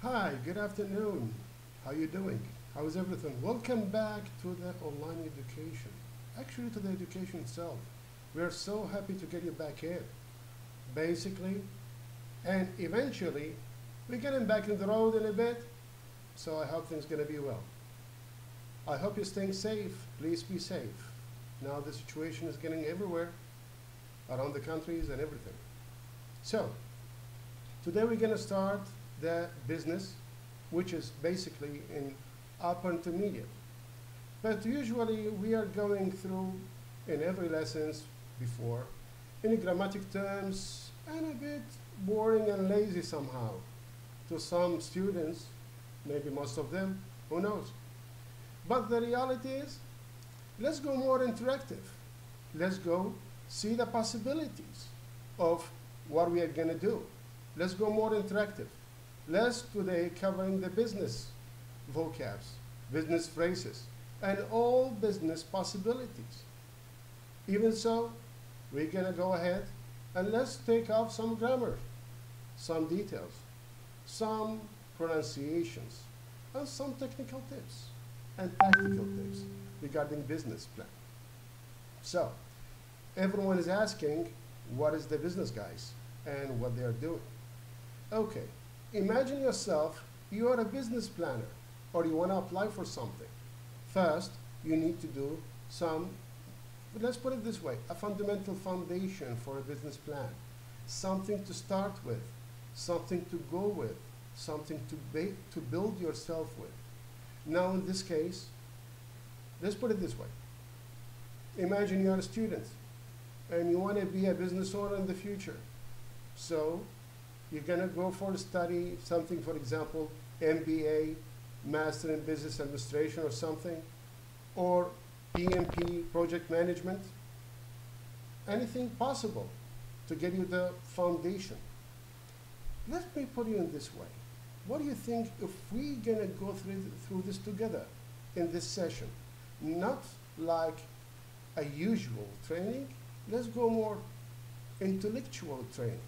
Hi, good afternoon. How you doing? How is everything? Welcome back to the online education. Actually, to the education itself. We are so happy to get you back in. Basically, and eventually, we're getting back in the road in a bit, so I hope things are going to be well. I hope you're staying safe. Please be safe. Now the situation is getting everywhere, around the countries and everything. So, today we're going to start the business, which is basically in upper intermediate. But usually we are going through in every lessons before any grammatic terms and a bit boring and lazy somehow to some students, maybe most of them, who knows. But the reality is, let's go more interactive. Let's go see the possibilities of what we are going to do. Let's go more interactive. Let's today covering the business vocabs, business phrases, and all business possibilities. Even so, we're going to go ahead and let's take off some grammar, some details, some pronunciations, and some technical tips and tactical tips regarding business plan. So, everyone is asking, what is the business, guys, and what they are doing? Okay. Imagine yourself, you are a business planner, or you want to apply for something. First, you need to do some, let's put it this way, a fundamental foundation for a business plan. Something to start with, something to go with, something to build yourself with. Now in this case, let's put it this way. Imagine you're a student, and you want to be a business owner in the future. So, you're going to go for a study, something, for example, MBA, Master in Business Administration or something, or PMP, Project Management, anything possible to get you the foundation. Let me put it in this way. What do you think if we're going to go through this together in this session? Not like a usual training, let's go more intellectual training.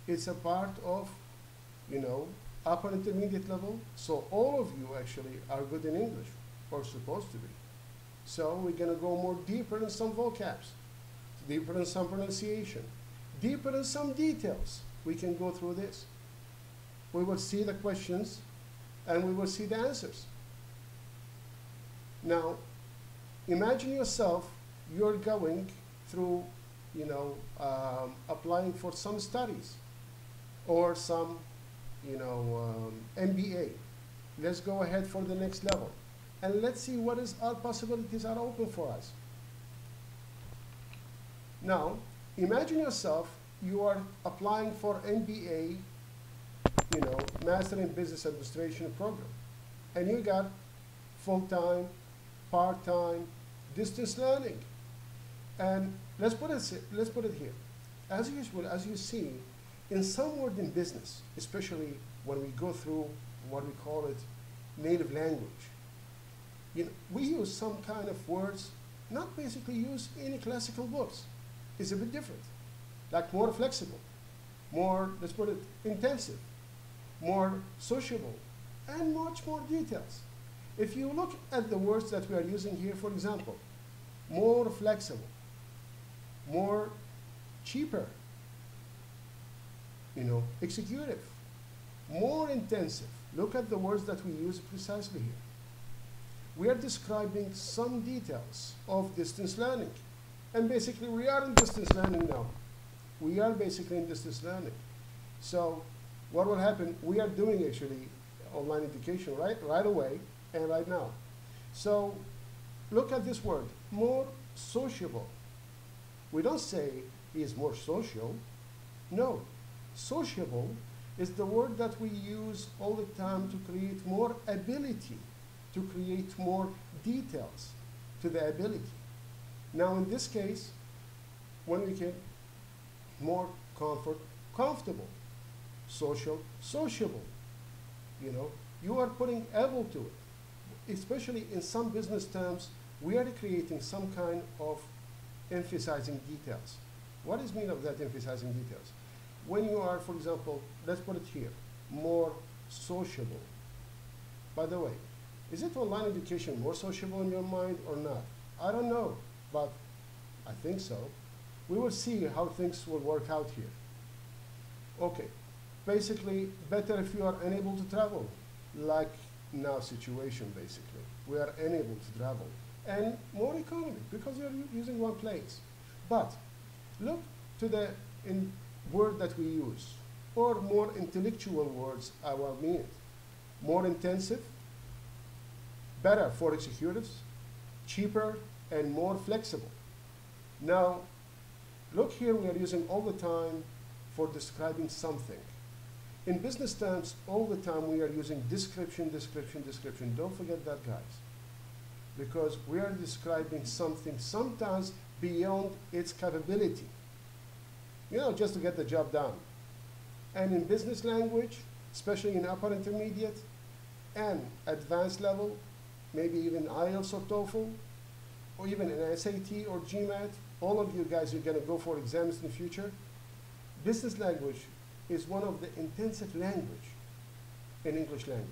It's a part of, upper intermediate level. So all of you actually are good in English, or supposed to be. So we're going to go more deeper in some vocabs, deeper in some pronunciation, deeper in some details. We can go through this. We will see the questions, and we will see the answers. Now, imagine yourself, you're going through, applying for some studies, or some, MBA. Let's go ahead for the next level. And let's see what our possibilities are open for us. Now, imagine yourself, you are applying for MBA, Master in Business Administration program. And you got full-time, part-time, distance learning. And let's put it here. As usual, as you see, in some word in business, especially when we go through what we call it native language, we use some kind of words not basically used in any classical books. It's a bit different, like more flexible, more, let's put it, intensive, more sociable, and much more details. If you look at the words that we are using here, for example, more flexible, more cheaper, executive, more intensive. Look at the words that we use precisely here. We are describing some details of distance learning. And basically, we are in distance learning now. We are basically in distance learning. So what will happen? We are doing actually online education right away and right now. So look at this word, more sociable. We don't say he is more social. No. Sociable is the word that we use all the time to create more ability, to create more details to the ability. Now in this case, when we get more comfortable, social, sociable, you are putting able to it. Especially in some business terms, we are creating some kind of emphasizing details. What is mean of that emphasizing details? When you are, for example, let's put it here, more sociable. By the way, is it online education more sociable in your mind or not? I don't know, but I think so. We will see how things will work out here. Okay, basically, better if you are unable to travel, like now situation basically. We are unable to travel. And more economy, because you're using one place. But look to the word that we use, or more intellectual words, I will mean it. More intensive, better for executives, cheaper, and more flexible. Now, look here, we are using all the time for describing something. In business terms, all the time we are using description, description, description. Don't forget that, guys. Because we are describing something sometimes beyond its capability. You know, just to get the job done. And in business language, especially in upper intermediate and advanced level, maybe even IELTS or TOEFL, or even an SAT or GMAT, all of you guys are going to go for exams in the future. Business language is one of the intensive language in English language,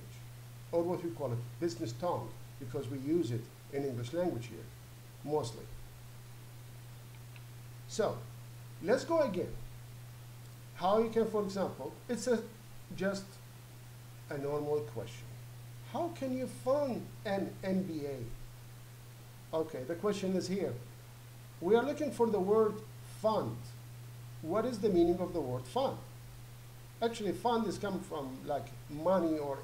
or what we call it business tongue, because we use it in English language here, mostly. So, let's go again. How you can, for example, it's just a normal question. How can you fund an MBA? Okay, the question is here. We are looking for the word fund. What is the meaning of the word fund? Actually, fund is come from like money or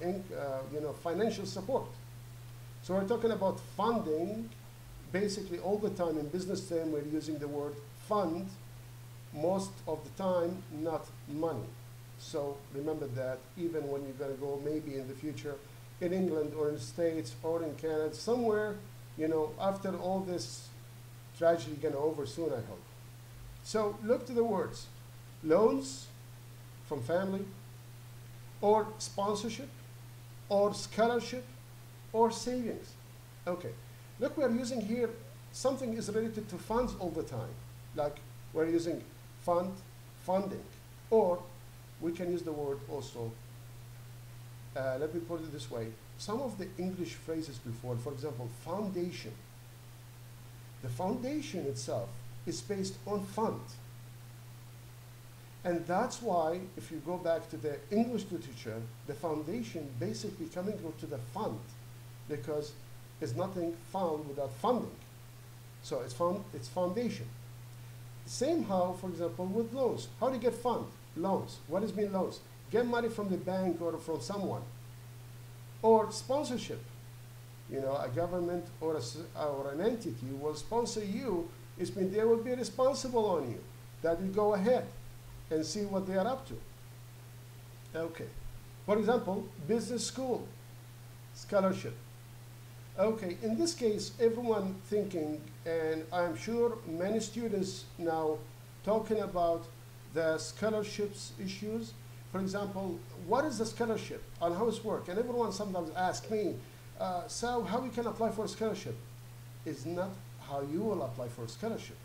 financial support. So we're talking about funding. Basically, all the time in business term, we're using the word fund. Most of the time, not money. So remember that even when you're going to go maybe in the future in England or in the States or in Canada, somewhere, you know, after all this tragedy going to over soon, I hope. So look to the words. Loans from family, or sponsorship, or scholarship, or savings. Okay, look, we're using here, something is related to funds all the time. Like we're using fund, funding, or we can use the word also, let me put it this way. Some of the English phrases before, for example, foundation. The foundation itself is based on fund. And that's why, if you go back to the English literature, the foundation basically coming to the fund, because there's nothing found without funding. So it's foundation. Same how, for example, with loans. How do you get fund? Loans. What does mean loans? Get money from the bank or from someone. Or sponsorship. You know, a government or an entity will sponsor you. It's mean they will be responsible on you. That you go ahead and see what they are up to. Okay. For example, business school, scholarship. Okay, in this case, everyone thinking, and I'm sure many students now talking about the scholarships issues. For example, what is the scholarship and how it works? And everyone sometimes asks me, so how we can apply for a scholarship? It's not how you will apply for a scholarship.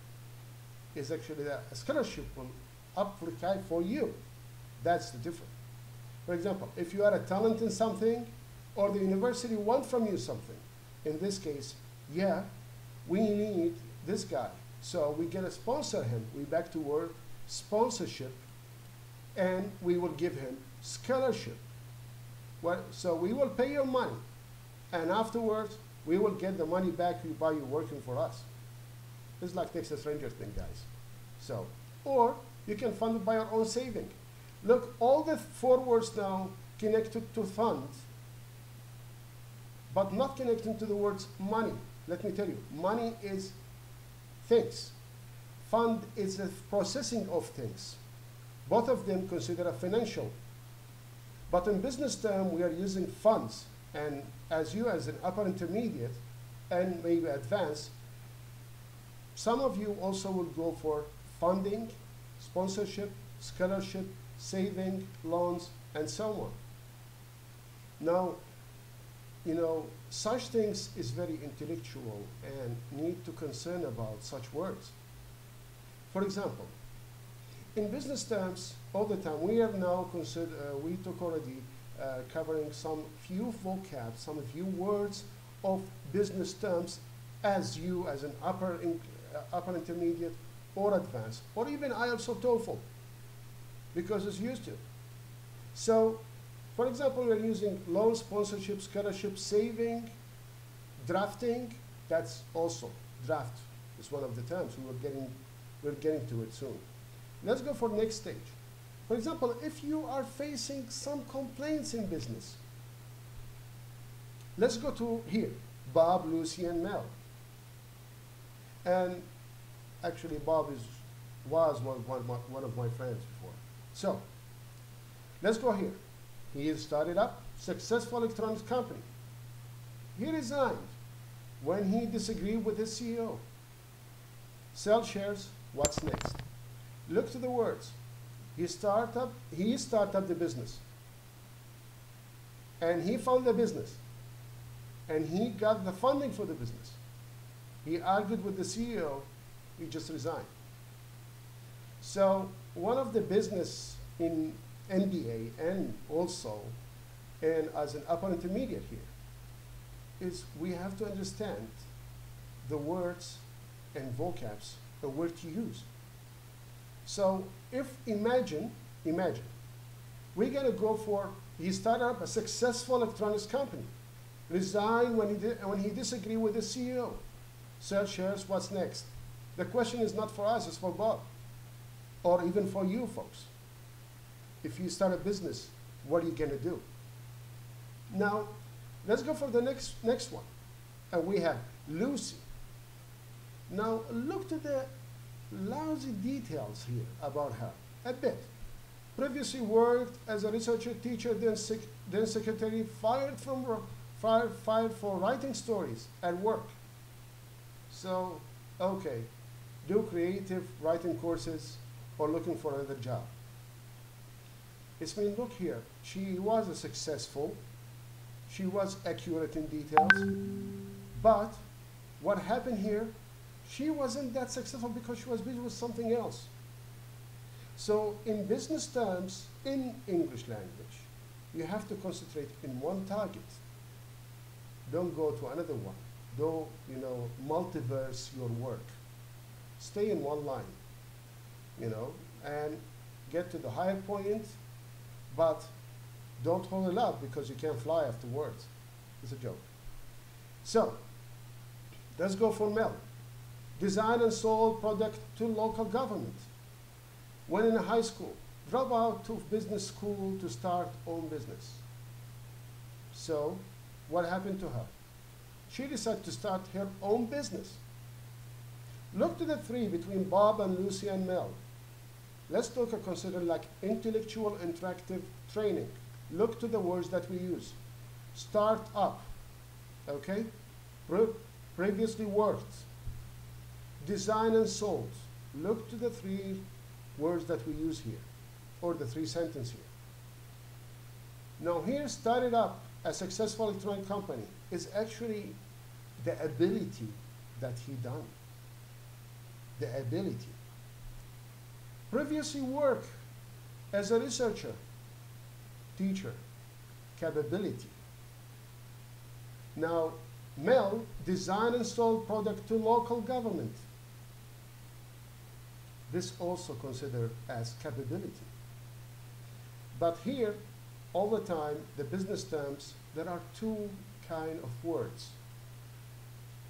It's actually that a scholarship will apply for you. That's the difference. For example, if you are a talent in something, or the university wants from you something, in this case, yeah, we need this guy. So we get to sponsor him. We back to word sponsorship, and we will give him scholarship. So we will pay your money, and afterwards, we will get the money back by you working for us. It's like Texas Ranger thing, guys. So, or you can fund it by your own saving. Look, all the four words now connected to fund, but not connecting to the words money. Let me tell you, money is things. Fund is the processing of things. Both of them consider a financial. But in business term, we are using funds. And as you as an upper intermediate and maybe advanced, some of you also will go for funding, sponsorship, scholarship, saving, loans, and so on. Now, you know, such things is very intellectual and need to concern about such words. For example, in business terms, all the time, we are now we took already covering some few vocab, some few words of business terms as you, as an upper intermediate or advanced, or even IELTS or TOEFL, because it's used to. So, for example, we're using loan, sponsorship, scholarship, saving, drafting. That's also draft is one of the terms. We're getting to it soon. Let's go for next stage. For example, if you are facing some complaints in business, let's go to here, Bob, Lucy, and Mel. And actually, Bob was one of my friends before. So, let's go here. He started up successful electronics company. He resigned when he disagreed with his CEO. Sell shares, what's next? Look to the words. He started up the business. And he found the business. And he got the funding for the business. He argued with the CEO, he just resigned. So one of the business in MBA and also and as an upper intermediate here is we have to understand the words and vocabs the word to use. So if imagine, we're gonna go for, he started up a successful electronics company, resigned when he disagreed with the CEO, sell shares, what's next? The question is not for us, it's for Bob, or even for you folks. If you start a business, what are you gonna do? Now, let's go for the next one. And we have Lucy. Now, look to the lousy details here about her, a bit. Previously worked as a researcher, teacher, then secretary, fired for writing stories at work. So, okay, do creative writing courses or looking for another job. It's mean, look here, she was successful, she was accurate in details, but what happened here, she wasn't that successful because she was busy with something else. So in business terms, in English language, you have to concentrate in one target. Don't go to another one. Don't, multiverse your work. Stay in one line, and get to the higher point, but don't hold it up because you can't fly afterwards. It's a joke. So, let's go for Mel. Design and sold product to local government. When in high school, drop out to business school to start own business. So, what happened to her? She decided to start her own business. Look to the three between Bob and Lucy and Mel. Let's consider like intellectual interactive training. Look to the words that we use. Start up, okay? Previously worked. Design and sold. Look to the three words that we use here, or the three sentences here. Now here, started up a successful electronic company is actually the ability that he done. The ability. Previously worked as a researcher, teacher, capability. Now, Mel, design and sold product to local government. This also considered as capability. But here, all the time, the business terms, there are two kind of words.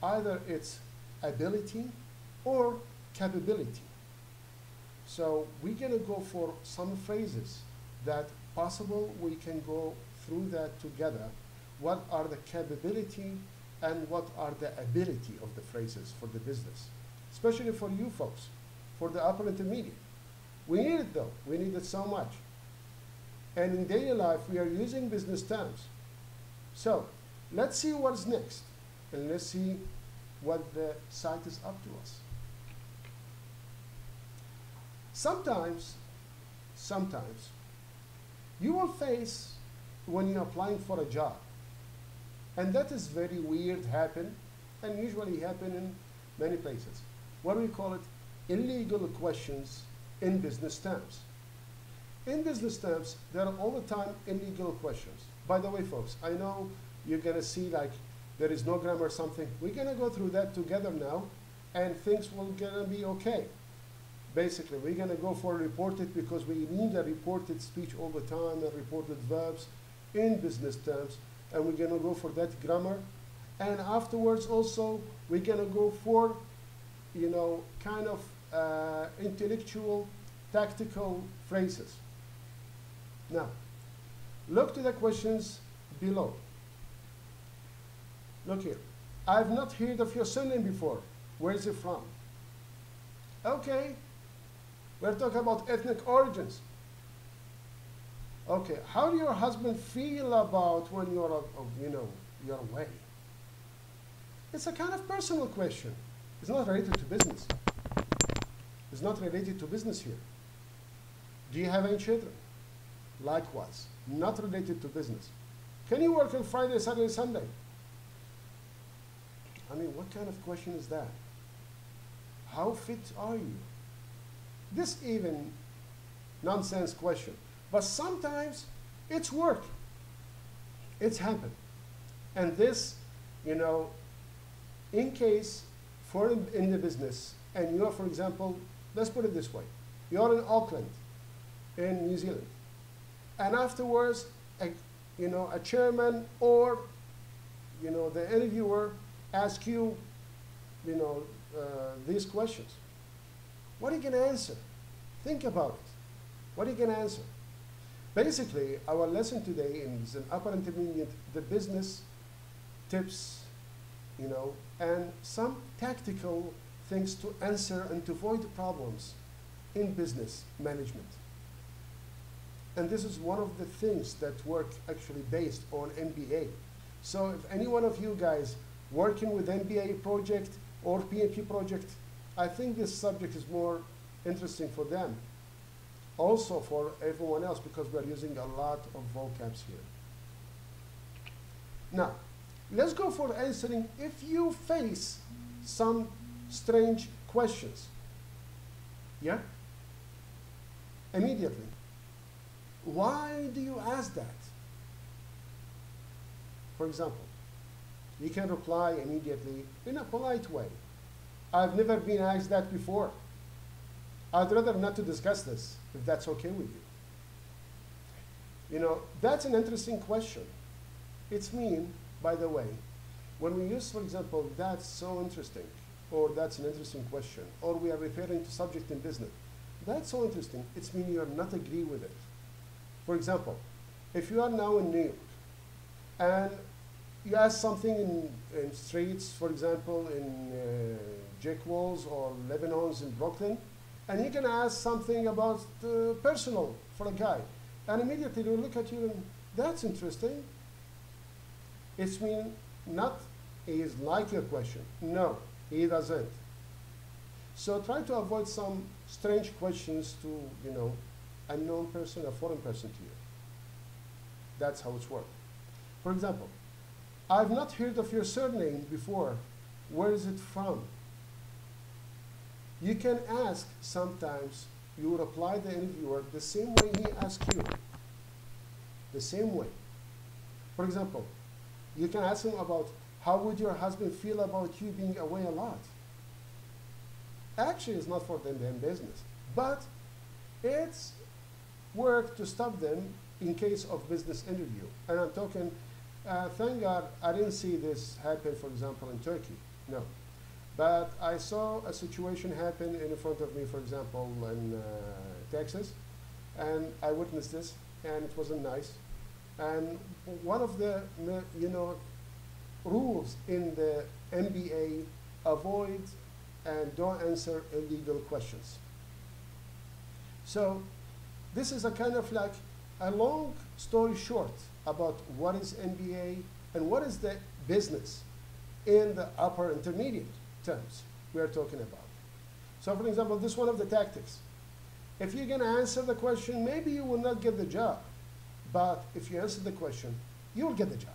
Either it's ability or capability. So we're gonna go for some phrases that possible we can go through that together. What are the capability and what are the ability of the phrases for the business? Especially for you folks, for the upper intermediate. We need it though, we need it so much. And in daily life, we are using business terms. So let's see what's next, and let's see what the site is up to us. Sometimes, you will face when you're applying for a job, and that is very weird happen, and usually happen in many places. What do we call it? Illegal questions in business terms. In business terms, there are all the time illegal questions. By the way, folks, I know you're going to see like there is no grammar or something. We're going to go through that together now, and things will gonna be okay. Basically, we're going to go for reported because we need a reported speech all the time and reported verbs in business terms, and we're going to go for that grammar. And afterwards also, we're going to go for, you know, kind of intellectual, tactical phrases. Now, look to the questions below. Look here. I've not heard of your surname before. Where is it from? Okay. We're talking about ethnic origins. Okay. How do your husband feel about when you're, you're away? It's a kind of personal question. It's not related to business. It's not related to business here. Do you have any children? Likewise, not related to business. Can you work on Friday, Saturday, Sunday? I mean, what kind of question is that? How fit are you? This even nonsense question. But sometimes it's work. It's happened. And this, you know, in case for in the business, and you are, for example, let's put it this way. You're in Auckland, in New Zealand. And afterwards, a chairman or, the interviewer asks you, these questions. What are you going to answer? Think about it. What are you going to answer? Basically, our lesson today is an upper intermediate, the business tips, and some tactical things to answer and to avoid problems in business management. And this is one of the things that work actually based on MBA. So if any one of you guys working with MBA project or PMP project, I think this subject is more interesting for them. Also for everyone else, because we're using a lot of vocabs here. Now, let's go for answering if you face some strange questions. Yeah? Immediately. Why do you ask that? For example, you can reply immediately in a polite way. I've never been asked that before. I'd rather not to discuss this, if that's okay with you. That's an interesting question. It's mean, by the way, when we use, for example, that's so interesting, or that's an interesting question, or we are referring to subject in business, that's so interesting, it's mean you are not agree with it. For example, if you are now in New York, and you ask something in streets, for example, in Jack Walls or Lebanon's in Brooklyn, and you can ask something about personal for a guy, and immediately they'll look at you and, that's interesting. It's mean not he is like your question. No, he doesn't. So try to avoid some strange questions to, unknown person, a foreign person to you. That's how it's worked. For example, I've not heard of your surname before. Where is it from? You can ask sometimes, you reply the interviewer the same way he asks you. The same way. For example, you can ask him about how would your husband feel about you being away a lot? Actually, it's not for them business, but it's work to stop them in case of business interview. And I'm talking, thank God I didn't see this happen, for example, in Turkey. No. But I saw a situation happen in front of me, for example, in Texas, and I witnessed this, and it wasn't nice. And one of the, rules in the MBA, avoid and don't answer illegal questions. So this is a kind of like a long story short about what is MBA and what is the business in the upper intermediate terms we are talking about. So for example, this is one of the tactics. If you're going to answer the question, maybe you will not get the job. But if you answer the question, you will get the job.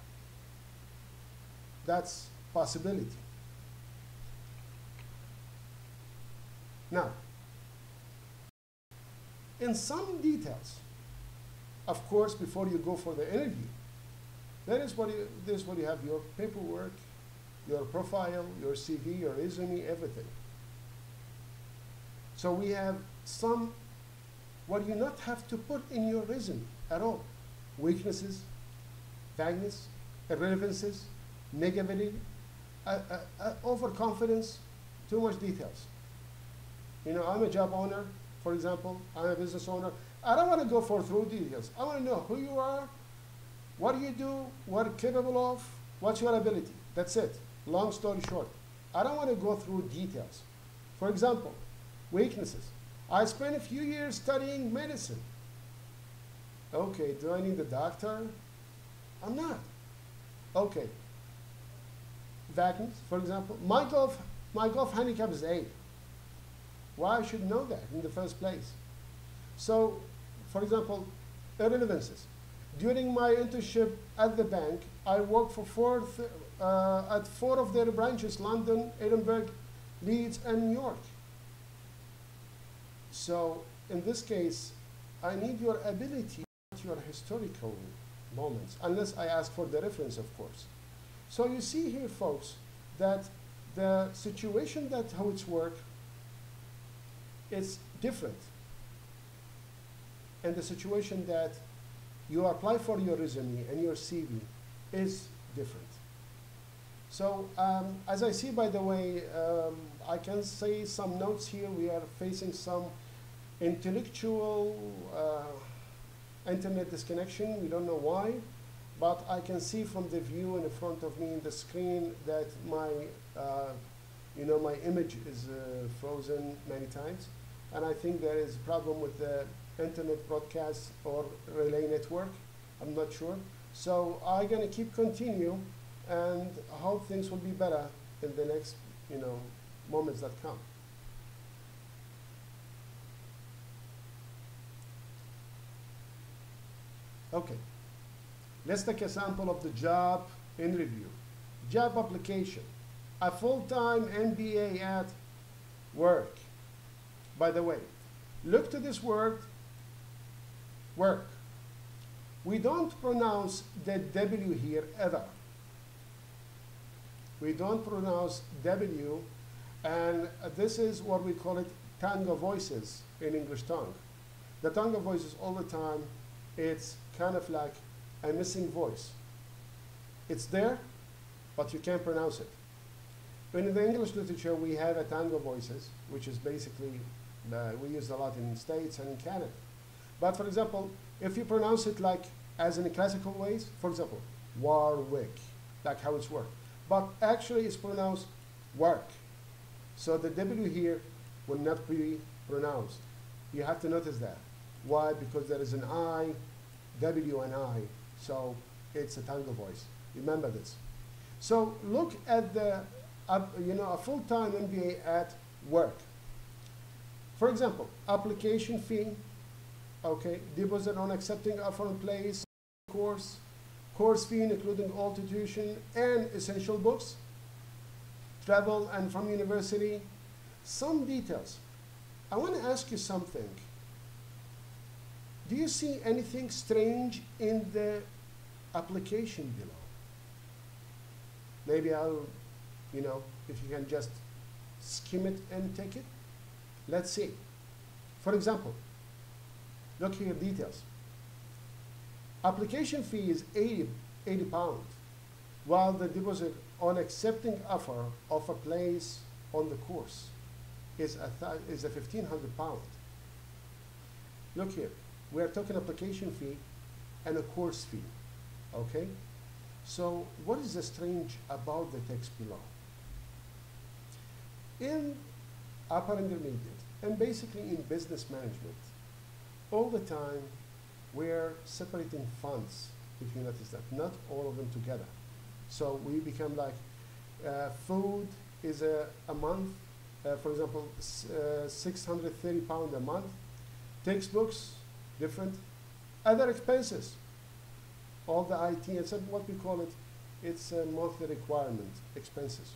That's possibility. Now, in some details, of course, before you go for the interview. That is what you have: your paperwork, your profile, your CV, your resume, everything. So we have some what you not have to put in your resume at all: weaknesses, vagueness, irrelevances, negativity, overconfidence, too much details. You know, I'm a job owner, for example. I'm a business owner. I don't want to go for through details. I want to know who you are, what do you do, what you're capable of, what's your ability. That's it. Long story short. I don't want to go through details. For example, weaknesses. I spent a few years studying medicine. Okay, do I need a doctor? I'm not. Okay. Vagueness, for example. My golf handicap is 8. Why I should know that in the first place? So, for example, irrelevances. During my internship at the bank, I worked for at 4 of their branches: London, Edinburgh, Leeds, and New York. So, in this case, I need your ability, not your historical moments, unless I ask for the reference, of course. So you see here, folks, that the situation that how it's work is different. And the situation that you apply for your resume and your CV is different. So as I see, by the way, I can say some notes here. We are facing some intellectual internet disconnection. We don't know why, but I can see from the view in front of me in the screen that my, my image is frozen many times. And I think there is a problem with the internet broadcast or relay network. I'm not sure. So I'm going to keep continue and hope things will be better in the next, moments that come. Okay. Let's take a sample of the job interview. Job application. A full-time MBA at work. By the way, look to this word, work. We don't pronounce the W here ever. We don't pronounce W, and this is what we call it tango voices in English tongue. The tango voices all the time, it's kind of like a missing voice. It's there, but you can't pronounce it. In the English literature, we have a tango voices, which is basically, we use a lot in the States and in Canada. But for example, if you pronounce it like as in the classical ways, for example, Warwick, like how it's worked. But actually it's pronounced work. So the W here will not be pronounced. You have to notice that. Why? Because there is an I, W and I. So it's a tango voice. Remember this. So look at the, a full-time MBA at work. For example, application fee, okay, deposit on accepting offer in place, course fee including all tuition and essential books, travel and from university, some details. I want to ask you something. Do you see anything strange in the application below? Maybe I'll, if you can just skim it and take it. Let's see. For example, look here, details. Application fee is 80 pounds, while the deposit on accepting offer of a place on the course is a 1,500 pounds. Look here, we are talking application fee and a course fee, okay? So what is the strange about the text below? In upper intermediate, and basically in business management, all the time we're separating funds, if you notice that, not all of them together. So we become like, food is a month, for example, 630 pounds a month. Textbooks, different. Other expenses, all the IT, and some what we call it, it's a monthly requirement, expenses.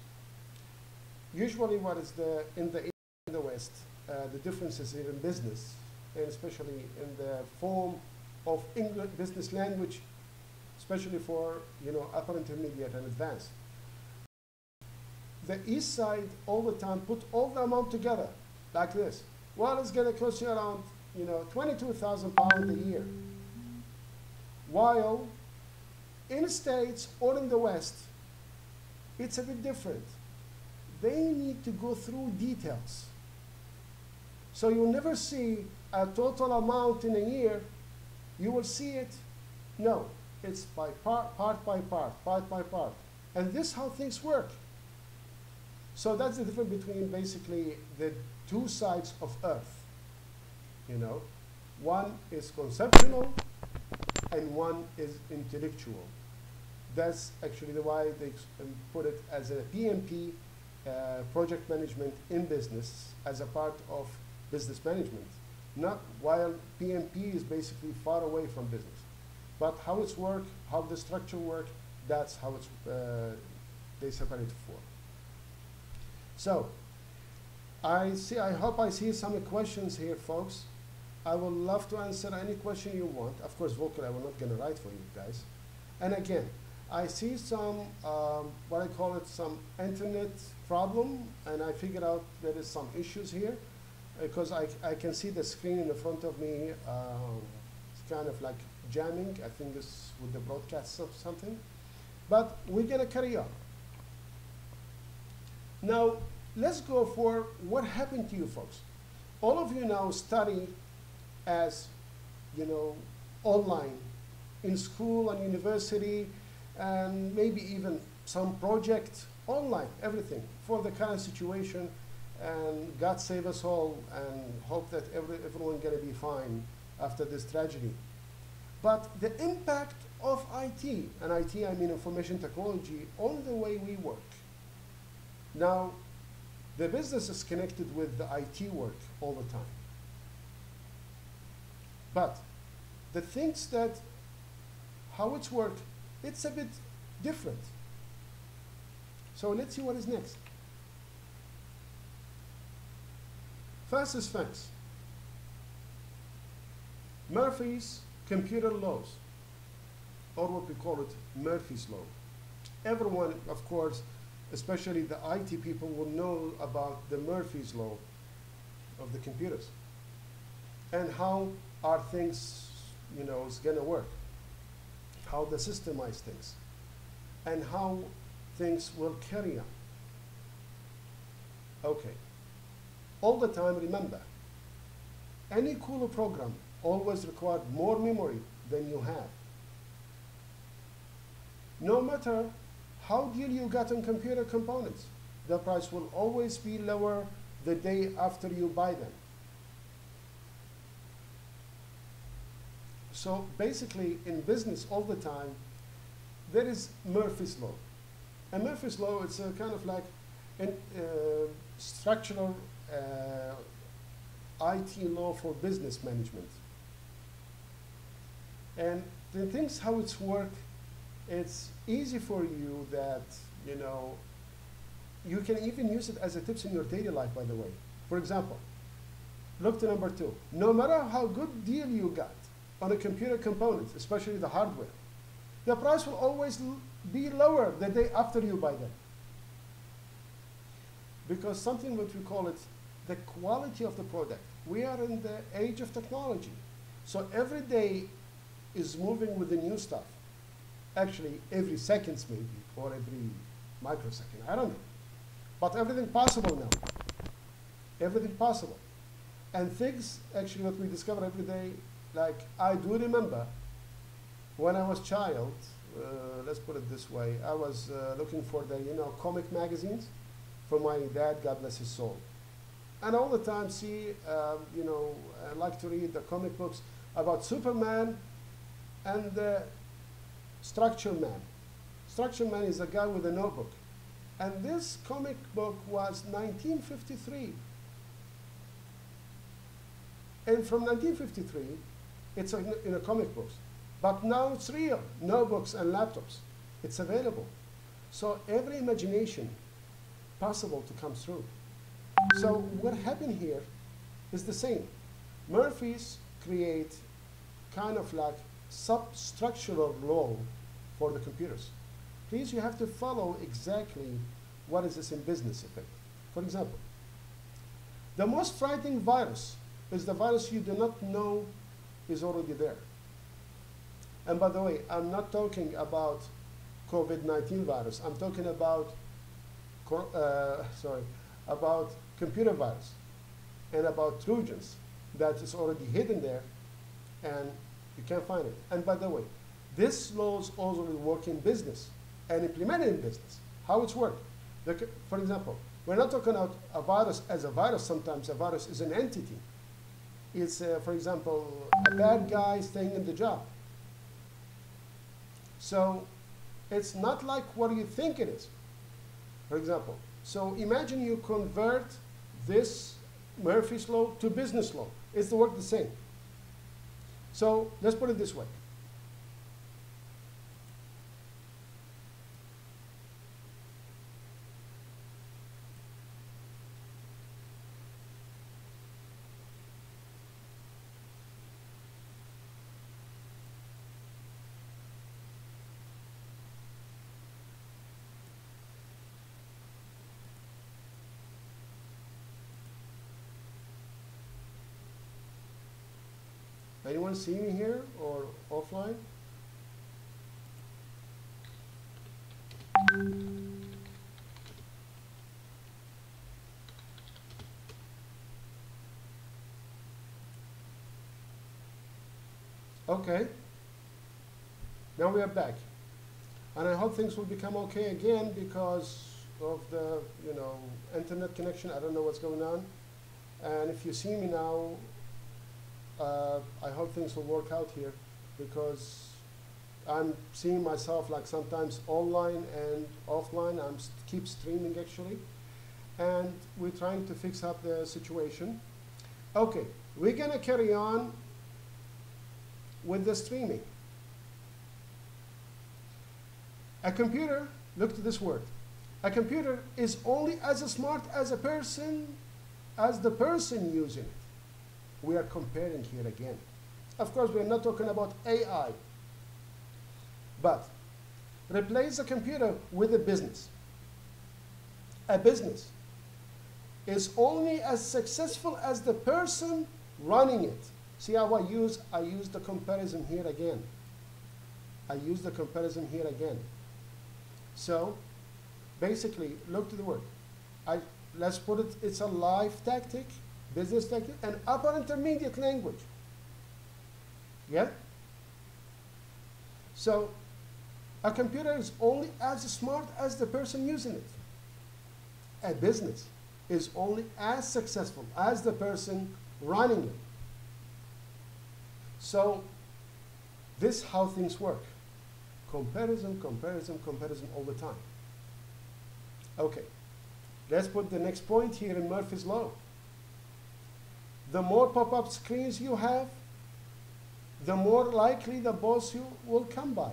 Usually what is in the West, the differences here in business, and especially in the form of English business language, especially for upper intermediate and advanced. The east side all the time put all the amount together like this. Well, it's going to cost you around 22,000 pounds a year. While in the States or in the West, it's a bit different. They need to go through details. So you'll never see a total amount in a year. You will see it, no, it's by part by part. And this is how things work. So that's the difference between basically the two sides of Earth. One is conceptual and one is intellectual. That's actually the why they put it as a PMP, project management in business, as a part of business management. Not while PMP is basically far away from business. But how it's work, how the structure work, that's how it's they separate it for. So, I hope I see some questions here, folks. I would love to answer any question you want. Of course, vocally, I'm not going to write for you guys. And again, I see some, what I call it, some internet problem, and I figured out there is some issues here, because I can see the screen in the front of me. It's kind of like jamming. I think this with the broadcast or something. But we're going to carry on. Now, let's go for what happened to you folks. All of you now study as, online in school and university, and maybe even some project online, everything for the current situation. And God save us all, and hope that everyone gonna be fine after this tragedy. But the impact of IT, and IT I mean information technology, on the way we work. Now, the business is connected with the IT work all the time. But the things that, how it's work, it's a bit different. So let's see what is next. First is facts. Murphy's computer laws, or what we call it, Murphy's law. Everyone, of course, especially the IT people, will know about the Murphy's law of the computers and how are things, is going to work, how the systemize things, and how things will carry on. Okay. All the time, remember, any cooler program always required more memory than you have. No matter how deal you got on computer components, the price will always be lower the day after you buy them. So basically, in business all the time, there is Murphy's law. And Murphy's law, it's a kind of like structural IT law for business management. And the things how it's work, it's easy for you that, you can even use it as a tips in your daily life, by the way. For example, look to number 2. No matter how good deal you got on a computer component, especially the hardware, the price will always be lower the day after you buy them. Because something what we call it, the quality of the product. We are in the age of technology. So every day is moving with the new stuff. Actually, every seconds maybe, or every microsecond, I don't know. But everything possible now. Everything possible. And things, actually, what we discover every day, like I do remember when I was a child, let's put it this way, I was looking for the, comic magazines for my dad, God bless his soul. And all the time see, I like to read the comic books about Superman and the Structure Man. Structure Man is a guy with a notebook. And this comic book was 1953. And from 1953, it's in a comic books. But now it's real, notebooks and laptops. It's available. So every imagination possible to come through. So what happened here is the same. Murphy's create kind of like substructural role for the computers. Please, you have to follow exactly what is this in business effect. For example, the most frightening virus is the virus you do not know is already there. And by the way, I'm not talking about COVID-19 virus. I'm talking about, about computer virus and about Trojans that is already hidden there and you can't find it. And by the way, this laws also work in business and implemented in business. How it's worked. For example, we're not talking about a virus as a virus. Sometimes a virus is an entity. It's, for example, a bad guy staying in the job. So it's not like what you think it is. For example, so imagine you convert this Murphy's law to business law. It's the work the same. So let's put it this way. Anyone see me here or offline? Okay. Now we are back. And I hope things will become okay again because of the, internet connection. I don't know what's going on. And if you see me now, I hope things will work out here because I'm seeing myself like sometimes online and offline. I'm keep streaming actually. And we're trying to fix up the situation. Okay, we're gonna carry on with the streaming. A computer, look at this word. A computer is only as smart as the person using it. We are comparing here again. Of course, we're not talking about AI, but replace the computer with a business. A business is only as successful as the person running it. See how I use the comparison here again. I use the comparison here again. So basically, look to the word. Let's put it, it's a life tactic, business tactic, and upper intermediate language. Yeah? So a computer is only as smart as the person using it. A business is only as successful as the person running it. So this is how things work. Comparison, comparison, comparison all the time. Okay, let's put the next point here in Murphy's Law. The more pop-up screens you have, the more likely the boss you will come by.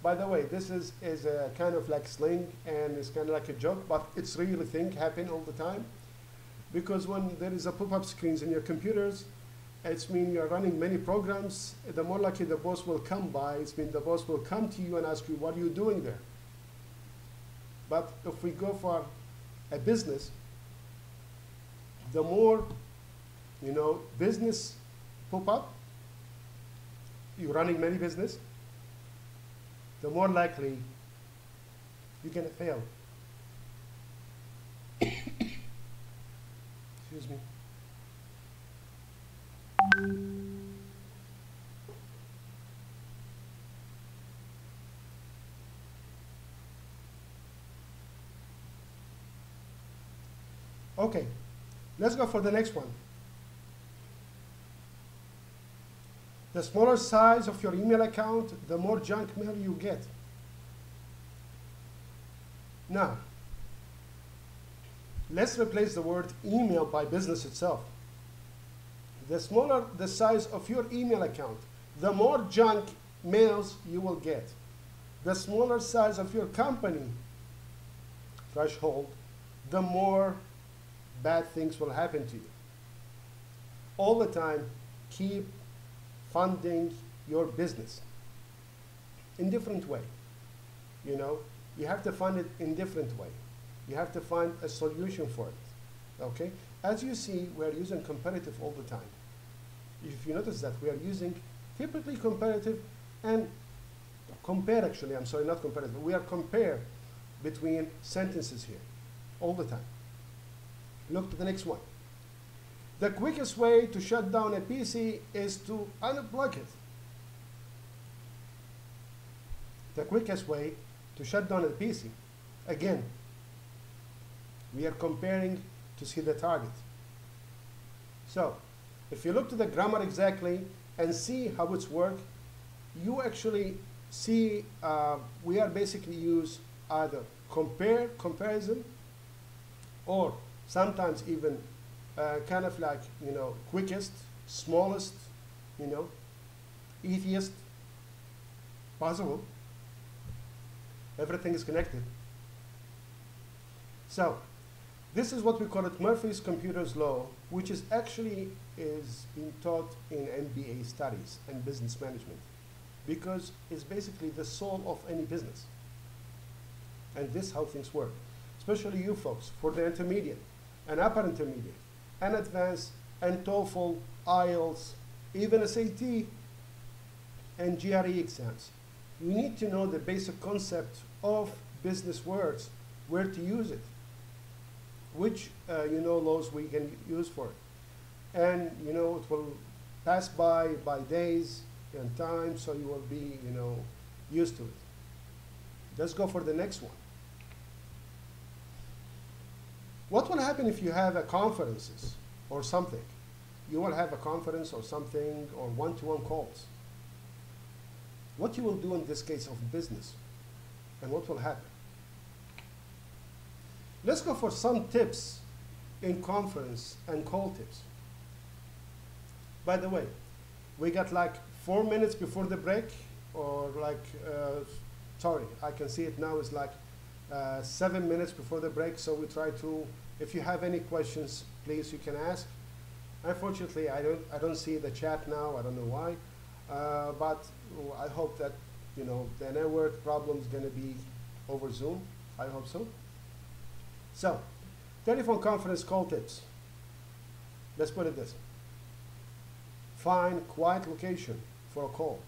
By the way, this is a kind of like slang and it's kind of like a joke, but it's really thing happen all the time. Because when there is a pop-up screens in your computers, it's mean you're running many programs, the more likely the boss will come by. It's mean the boss will come to you and ask you, what are you doing there? But if we go for a business, the more, business pop up, you're running many business, the more likely you're gonna fail. Excuse me. Okay, let's go for the next one. The smaller size of your email account, the more junk mail you get. Now, let's replace the word email by business itself. The smaller the size of your email account, the more junk mails you will get. The smaller size of your company threshold, the more bad things will happen to you. All the time, keep funding your business in different way. You know, you have to fund it in different way. You have to find a solution for it. Okay? As you see, we are using comparative all the time. If you notice that we are using typically comparative and compare, actually, I'm sorry, not comparative. We are compare between sentences here all the time. Look to the next one. The quickest way to shut down a PC is to unplug it. The quickest way to shut down a PC. Again, we are comparing to see the target. So, if you look to the grammar exactly and see how it's work, you actually see we are basically use either comparison, or sometimes even kind of like, you know, quickest, smallest, you know, easiest possible. Everything is connected. So, this is what we call it Murphy's Computer's Law, which is actually is being taught in MBA studies and business management, because it's basically the soul of any business. And this is how things work, especially you folks, for the intermediate and upper intermediate and advanced and TOEFL, IELTS, even SAT and GRE exams. You need to know the basic concept of business words, where to use it, which you know, laws we can use for it. And you know, it will pass by days and time, so you will be, you know, used to it. Let's go for the next one. What will happen if you have a conferences or something? You will have a conference or something, or one-to-one calls. What you will do in this case of business, and what will happen? Let's go for some tips in conference and call tips. By the way, we got like 4 minutes before the break, or like, sorry, I can see it now is like 7 minutes before the break, so we try to, if you have any questions, please, you can ask. Unfortunately, I don't see the chat now, I don't know why, but I hope that, you know, the network problem is going to be over Zoom. I hope so. So, telephone conference call tips. Let's put it this. Find quiet location for a call.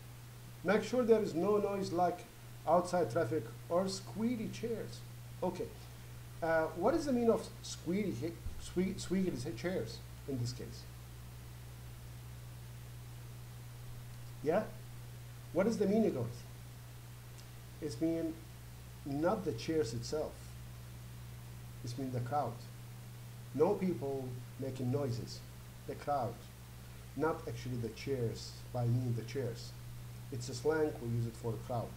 Make sure there is no noise like outside traffic or squeaky chairs. Okay, what is the meaning of squeaky chairs in this case? Yeah? What is the meaning of it? It's mean not the chairs itself. It's mean the crowd. No people making noises. The crowd. Not actually the chairs, by meaning the chairs. It's a slang, we use it for a crowd.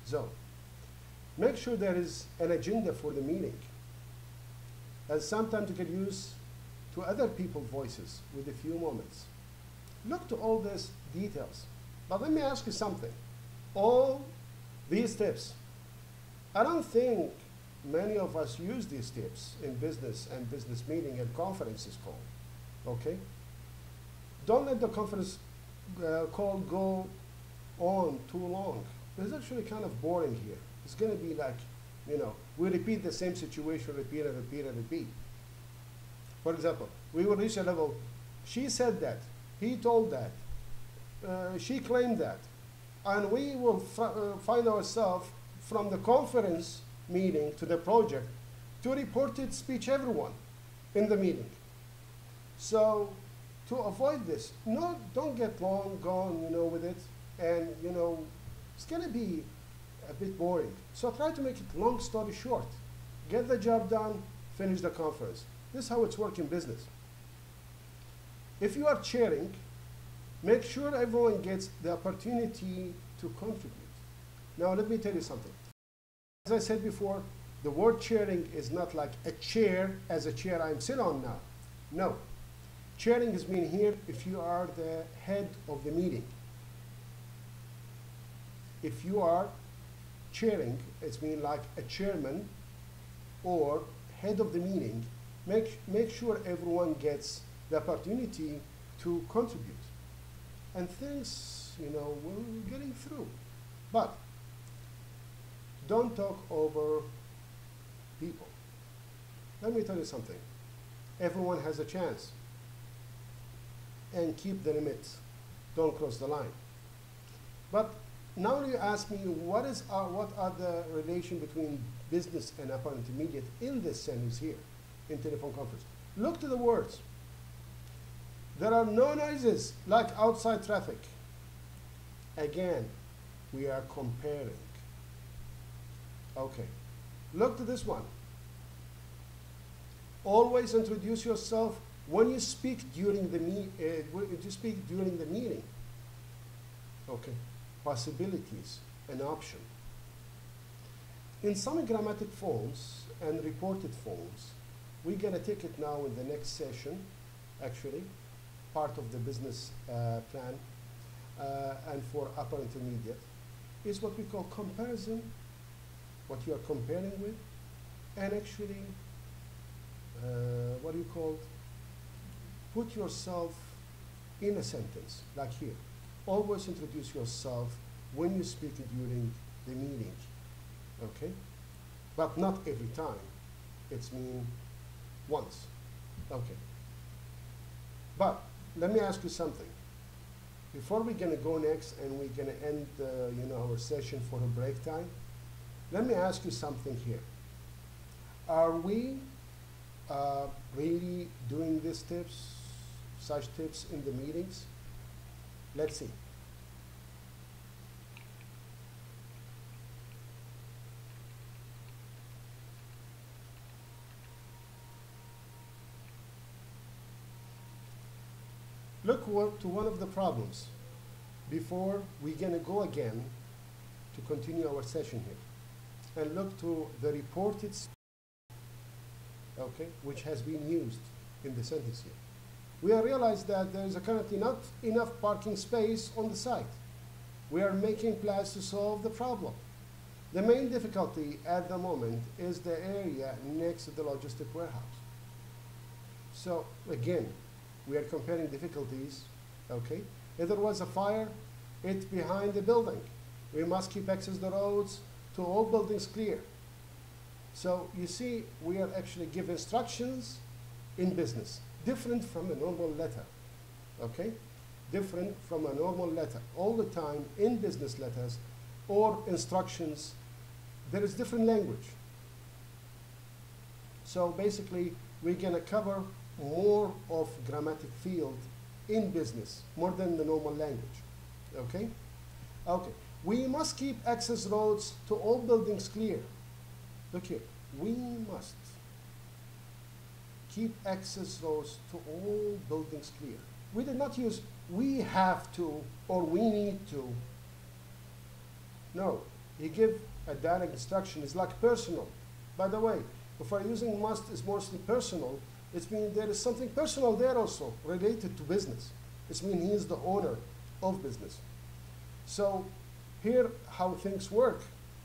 So, make sure there is an agenda for the meeting. And sometimes you can use to other people's voices with a few moments. Look to all these details. But let me ask you something. All these tips, I don't think many of us use these tips in business and business meeting and conferences call, okay? Don't let the conference call go on too long. It's actually kind of boring here. It's going to be like, you know, we repeat the same situation, repeat and repeat and repeat. For example, we will reach a level, she said that, he told that, she claimed that, and we will find ourselves from the conference meeting to the project to reported speech everyone in the meeting. So to avoid this, don't get long gone, you know, with it, and you know, it's going to be a bit boring. So try to make it long story short. Get the job done, finish the conference. This is how it's working in business. If you are chairing, make sure everyone gets the opportunity to contribute. Now let me tell you something. As I said before, the word chairing is not like a chair as a chair I'm sitting on now. No. Chairing is mean here if you are the head of the meeting. If you are chairing, it's mean like a chairman or head of the meeting. Make sure everyone gets the opportunity to contribute. And things, you know, we're getting through. But don't talk over people. Let me tell you something. Everyone has a chance. And keep the limits. Don't cross the line. But now you ask me, what are the relation between business and upper intermediate in this sentence here, in telephone conference? Look to the words. There are no noises like outside traffic. Again, we are comparing. Okay. Look to this one. Always introduce yourself when you speak during the meeting. Okay. Possibilities, an option. In some grammatic forms and reported forms, we're going to take it now in the next session, actually, part of the business plan, and for upper intermediate, is what we call comparison, what you are comparing with, and actually, what do you call, put yourself in a sentence, like here. Always introduce yourself when you speak during the meeting, okay? But not every time. It's mean once, okay? But let me ask you something. Before we're gonna go next and we're gonna end, you know, our session for a break time, let me ask you something here. Are we really doing these tips, such tips in the meetings? Let's see. Look to one of the problems before we're going to go again to continue our session here. And look to the reported, okay, which has been used in the sentence here. We have realized that there is currently not enough parking space on the site. We are making plans to solve the problem. The main difficulty at the moment is the area next to the logistic warehouse. So again, we are comparing difficulties, okay? If there was a fire, it's behind the building. We must keep access to the roads to all buildings clear. So you see, we are actually giving instructions in business. Different from a normal letter, okay? Different from a normal letter. All the time in business letters or instructions, there is different language. So basically, we're gonna cover more of grammatic field in business, more than the normal language, okay? Okay, we must keep access roads to all buildings clear. Look here, we must keep access roads to all buildings clear. We did not use we have to or we need to. No, he give a direct instruction. It's like personal. By the way, if we're using must is mostly personal, it means there is something personal there also related to business. It means he is the owner of business. So here how things work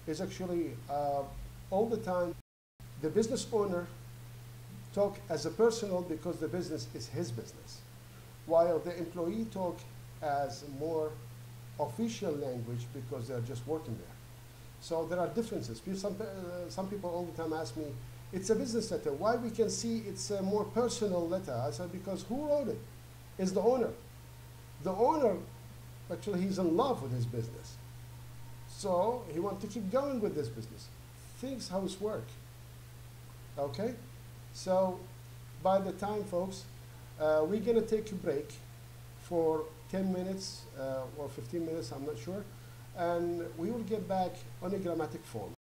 is actually all the time the business owner talk as a personal because the business is his business, while the employee talk as more official language because they're just working there. So there are differences. Some people all the time ask me, it's a business letter. Why we can see it's a more personal letter? I said, because who wrote it? It's the owner. The owner, actually, he's in love with his business. So he wants to keep going with this business. Things how it's work. Okay? So by the time, folks, we're going to take a break for 10 minutes or 15 minutes, I'm not sure. And we will get back on a grammatic form.